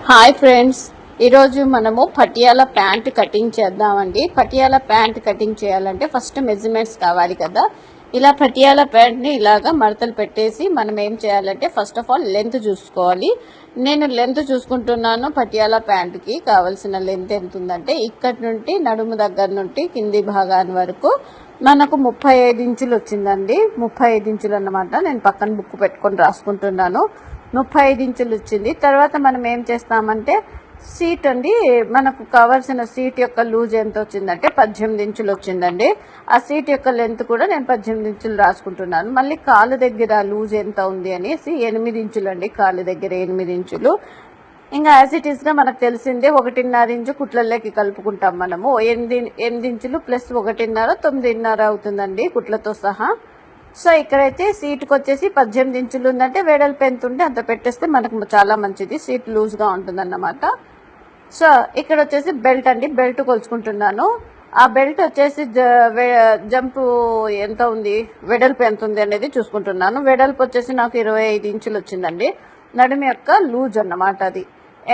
Hi friends, ఈరోజు మనము Patiala pant cutting చేద్దామండి. పటియాలా ప్యాంట్ కటింగ్ చేయాలంటే ఫస్ట్ మెజర్మెంట్స్ కావాలి కదా. ఇలా పటియాలా ప్యాంట్ని ఇలాగా మడతలు పెట్టేసి మనం ఏం చేయాలంటే ఫస్ట్ ఆఫ్ ఆల్ లెంత్ చూసుకోవాలి. నేను లెంత్ చూసుకుంటున్నాను. పటియాలా ప్యాంట్కి కావాల్సిన లెంత్ ఎంత ఉందంటే ఇక్కడి నుండి నడుము దగ్గర నుండి కింది భాగాన్ని వరకు మనకు 35 ఇంచులు వచ్చిందండి. 35 ఇంచులు అన్నమాట. నేను పక్కన బుక్ పెట్టుకొని రాసుకుంటున్నాను. 35 ఇంచులు వచ్చింది. తర్వాత మనం ఏం చేస్తామంటే సీట్ అండి, మనకు కావాల్సిన సీట్ యొక్క లూజ్ ఎంత వచ్చిందంటే 18 ఇంచులు వచ్చిందండి. ఆ సీట్ యొక్క లెంత్ కూడా నేను 18 ఇంచులు రాసుకుంటున్నాను. మళ్ళీ కాలు దగ్గర లూజ్ ఎంత ఉంది అనేసి 8 ఇంచులు అండి. కాలు దగ్గర 8 ఇంచులు. ఇంకా యాజ్ ఇట్ ఈస్గా మనకు తెలిసిందే 1.5 ఇంచు కుట్లలోకి కలుపుకుంటాం మనము. 8 ఇంచులు ప్లస్ 1.5 9.5 అవుతుందండి కుట్లతో సహా. సో ఇక్కడైతే సీట్కి వచ్చేసి 18 ఇంచులు ఉందంటే వెడల్పు ఎంత ఉంటే అంత పెట్టేస్తే మనకు చాలా మంచిది, సీట్ లూజ్గా ఉంటుంది అన్నమాట. సో ఇక్కడ వచ్చేసి బెల్ట్ అండి, బెల్ట్ కొలుచుకుంటున్నాను. ఆ బెల్ట్ వచ్చేసి జంపు ఎంత ఉంది, వెడల్పు ఎంత ఉంది అనేది చూసుకుంటున్నాను. వెడల్పు వచ్చేసి నాకు 25 ఇంచులు వచ్చిందండి. నడుము యొక్క లూజ్ అన్నమాట. అది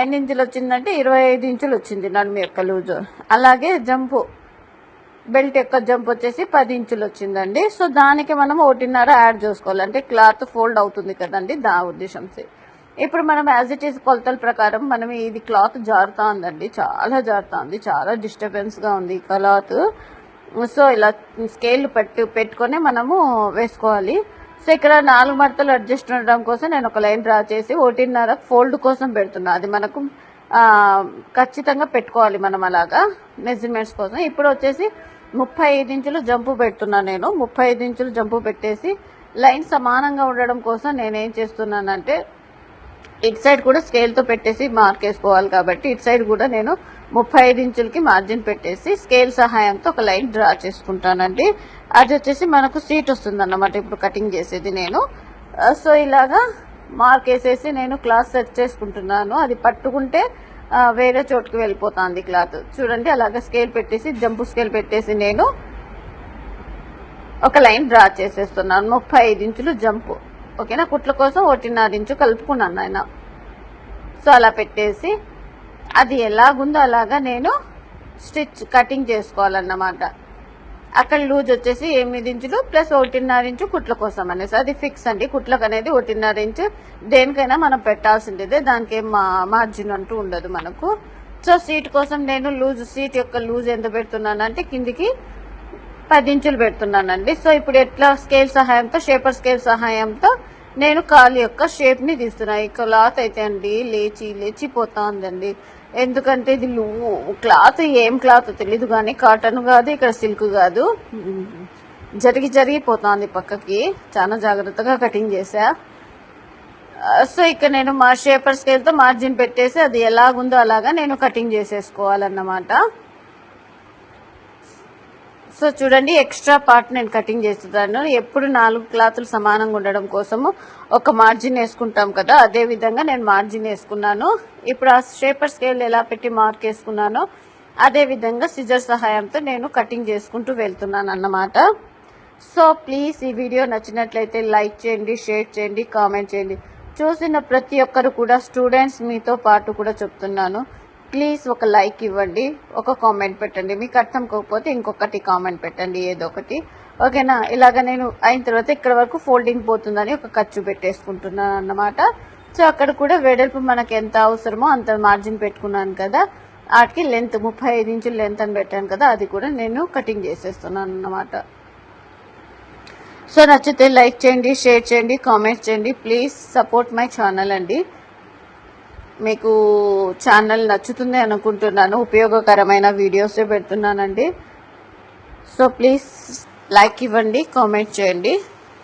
ఎన్ని ఇంచులు వచ్చిందంటే 25 ఇంచులు వచ్చింది నడుము యొక్క లూజు. అలాగే జంపు బెల్ట్ యొక్క జంప్ వచ్చేసి 10 ఇంచులు వచ్చిందండి. సో దానికి మనం 1.5 యాడ్ చేసుకోవాలి, అంటే క్లాత్ ఫోల్డ్ అవుతుంది కదండి, దా ఉద్దేశంతో. ఇప్పుడు మనం యాజ్ ఇట్ ఈస్ కొలతల ప్రకారం మనం ఇది క్లాత్ జారుతా ఉందండి, చాలా జారుతా ఉంది, చాలా డిస్టర్బెన్స్గా ఉంది ఈ క్లాత్. సో ఇలా స్కేల్ పెట్టుకొని మనము వేసుకోవాలి. సో ఇక్కడ 4 మడతలు అడ్జస్ట్ ఉండడం కోసం నేను ఒక లైన్ డ్రా చేసి 1.5 ఫోల్డ్ కోసం పెడుతున్నా. అది మనకు ఖచ్చితంగా పెట్టుకోవాలి మనం అలాగా మెజర్మెంట్స్ కోసం. ఇప్పుడు వచ్చేసి 35 ఇంచులు జంపు పెడుతున్నాను నేను. 35 ఇంచులు జంపు పెట్టేసి లైన్ సమానంగా ఉండడం కోసం నేనేం చేస్తున్నానంటే ఇటు సైడ్ కూడా స్కేల్తో పెట్టేసి మార్క్ వేసుకోవాలి కాబట్టి ఇటు సైడ్ కూడా నేను 35 ఇంచులకి మార్జిన్ పెట్టేసి స్కేల్ సహాయంతో ఒక లైన్ డ్రా చేసుకుంటానండి. అది వచ్చేసి మనకు సీట్ వస్తుంది అన్నమాట ఇప్పుడు కటింగ్ చేసేది నేను. సో ఇలాగా మార్క్ వేసేసి నేను క్లాత్ సెట్ చేసుకుంటున్నాను. అది పట్టుకుంటే వేరే చోటుకి వెళ్ళిపోతుంది క్లాత్. చూడండి అలాగా స్కేల్ పెట్టేసి జంపు స్కేల్ పెట్టేసి నేను ఒక లైన్ డ్రా చేసేస్తున్నాను. 35 ఇంచులు జంపు, ఓకేనా. కుట్ల కోసం 1.5 ఇంచు కలుపుకున్నాను ఆయన. సో అలా పెట్టేసి అది ఎలాగుందో అలాగా నేను స్టిచ్ కటింగ్ చేసుకోవాలన్నమాట. అక్కడ లూజ్ వచ్చేసి 8 ఇంచులు ప్లస్ 1.5 ఇంచు కుట్ల కోసం అనేసి అది ఫిక్స్ అండి. కుట్లకు అనేది 1.5 ఇంచు దేనికైనా మనం పెట్టాల్సిందే, దానికి ఏం మార్జిన్ అంటూ ఉండదు మనకు. సో సీట్ కోసం నేను సీట్ యొక్క లూజ్ ఎంత పెడుతున్నానంటే కిందికి 10 ఇంచులు పెడుతున్నానండి. సో ఇప్పుడు ఎట్లా స్కేల్ సహాయంతో, షేపర్ స్కేల్ సహాయంతో నేను కాలు యొక్క షేప్ని తీస్తున్నాను. ఈ క్లాత్ అయితే అండి లేచిపోతా ఉందండి. ఎందుకంటే ఇది క్లాత్ ఏం క్లాత్ తెలీదు కానీ కాటన్ కాదు, ఇక్కడ సిల్క్ కాదు, జరిగిపోతుంది పక్కకి. చాలా జాగ్రత్తగా కటింగ్ చేసా. సో ఇక్కడ నేను మా షేపర్ స్కేల్తో మార్జిన్ పెట్టేసి అది ఎలాగుందో అలాగా నేను కటింగ్ చేసేసుకోవాలన్నమాట. సో చూడండి ఎక్స్ట్రా పార్ట్ నేను కటింగ్ చేస్తున్నాను. ఎప్పుడు 4 క్లాతులు సమానంగా ఉండడం కోసము ఒక మార్జిన్ వేసుకుంటాం కదా, అదే విధంగా నేను మార్జిన్ వేసుకున్నాను. ఇప్పుడు ఆ షేపర్ స్కేల్ ఎలా పెట్టి మార్క్ వేసుకున్నానో అదే విధంగా సిజర్ సహాయంతో నేను కటింగ్ చేసుకుంటూ వెళ్తున్నాను అన్నమాట. సో ప్లీజ్ ఈ వీడియో నచ్చినట్లయితే లైక్ చేయండి, షేర్ చేయండి, కామెంట్ చేయండి. చూసిన ప్రతి ఒక్కరు కూడా స్టూడెంట్స్ మీతో పాటు కూడా చెప్తున్నాను, ప్లీజ్ ఒక లైక్ ఇవ్వండి, ఒక కామెంట్ పెట్టండి. మీకు అర్థం కాకపోతే ఇంకొకటి కామెంట్ పెట్టండి, ఏదో ఒకటి, ఓకేనా. ఇలాగ నేను అయిన తర్వాత ఇక్కడ వరకు ఫోల్డింగ్ పోతుందని ఒక ఖర్చు పెట్టేసుకుంటున్నాను అన్నమాట. సో అక్కడ కూడా వెడల్పు మనకు ఎంత అవసరమో అంత మార్జిన్ పెట్టుకున్నాను కదా, వాటికి లెంత్ 35 ఇంచులు లెంత్ అని పెట్టాను కదా, అది కూడా నేను కటింగ్ చేసేస్తున్నాను అన్నమాట. సో నచ్చితే లైక్ చేయండి, షేర్ చేయండి, కామెంట్ చేయండి. ప్లీజ్ సపోర్ట్ మై ఛానల్ అండి. మీకు ఛానల్ నచ్చుతుంది అనుకుంటున్నాను, ఉపయోగకరమైన వీడియోసే పెడుతున్నానండి. సో ప్లీజ్ లైక్ ఇవ్వండి, కామెంట్ చేయండి.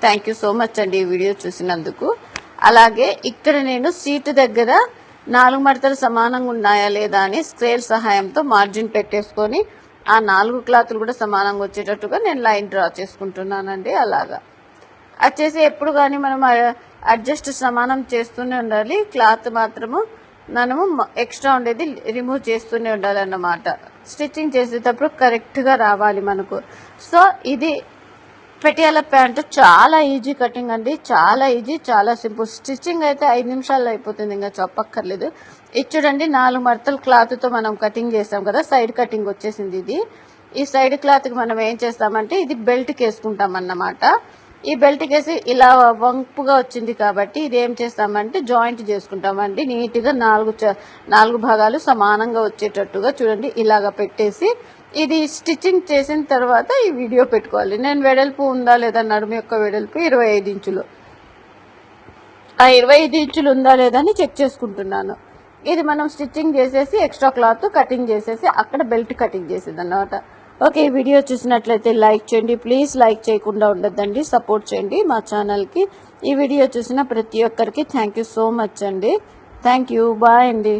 థ్యాంక్ యూ సో మచ్ అండి ఈ వీడియో చూసినందుకు. అలాగే ఇక్కడ నేను సీటు దగ్గర 4 మడతలు సమానంగా ఉన్నాయా లేదా అని స్కేల్ సహాయంతో మార్జిన్ పెట్టేసుకొని ఆ 4 క్లాతులు కూడా సమానంగా వచ్చేటట్టుగా నేను లైన్ డ్రా చేసుకుంటున్నానండి. అలాగా వచ్చేసి ఎప్పుడు కానీ మనం అడ్జస్ట్ సమానం చేస్తూనే ఉండాలి. క్లాత్ మాత్రము మనము ఎక్స్ట్రా ఉండేది రిమూవ్ చేస్తూనే ఉండాలన్నమాట. స్టిచ్చింగ్ చేసేటప్పుడు కరెక్ట్గా రావాలి మనకు. సో ఇది పటియాలా ప్యాంట్ చాలా ఈజీ కటింగ్ అండి, చాలా ఈజీ, చాలా సింపుల్. స్టిచ్చింగ్ అయితే 5 నిమిషాల్లో అయిపోతుంది, ఇంకా చెప్పక్కర్లేదు. ఇది చూడండి 4 మడతల క్లాత్తో మనం కటింగ్ చేస్తాం కదా, సైడ్ కటింగ్ వచ్చేసింది ఇది. ఈ సైడ్ క్లాత్కి మనం ఏం చేస్తామంటే ఇది బెల్ట్కి వేసుకుంటాం అన్నమాట. ఈ బెల్ట్కి వేసి ఇలా వంపుగా వచ్చింది కాబట్టి ఇది ఏం చేస్తామంటే జాయింట్ చేసుకుంటామండి. నీట్గా 4 భాగాలు సమానంగా వచ్చేటట్టుగా చూడండి ఇలాగ పెట్టేసి ఇది స్టిచ్చింగ్ చేసిన తర్వాత ఈ వీడియో పెట్టుకోవాలి. నేను వెడల్పు ఉందా లేదా, నడుము యొక్క వెడల్పు 25 ఇంచులు, ఆ 25 ఇంచులు ఉందా లేదా అని చెక్ చేసుకుంటున్నాను. ఇది మనం స్టిచ్చింగ్ చేసేసి ఎక్స్ట్రా క్లాత్ కటింగ్ చేసేసి అక్కడ బెల్ట్ కటింగ్ చేసేది అన్నమాట. ఓకే, ఈ వీడియో చూసినట్లయితే లైక్ చేయండి, ప్లీజ్ లైక్ చేయకుండా ఉండొద్దండి, సపోర్ట్ చేయండి మా ఛానల్కి. ఈ వీడియో చూసిన ప్రతి ఒక్కరికి థ్యాంక్ యూ సో మచ్ అండి. థ్యాంక్ యూ, బాయ్ అండి.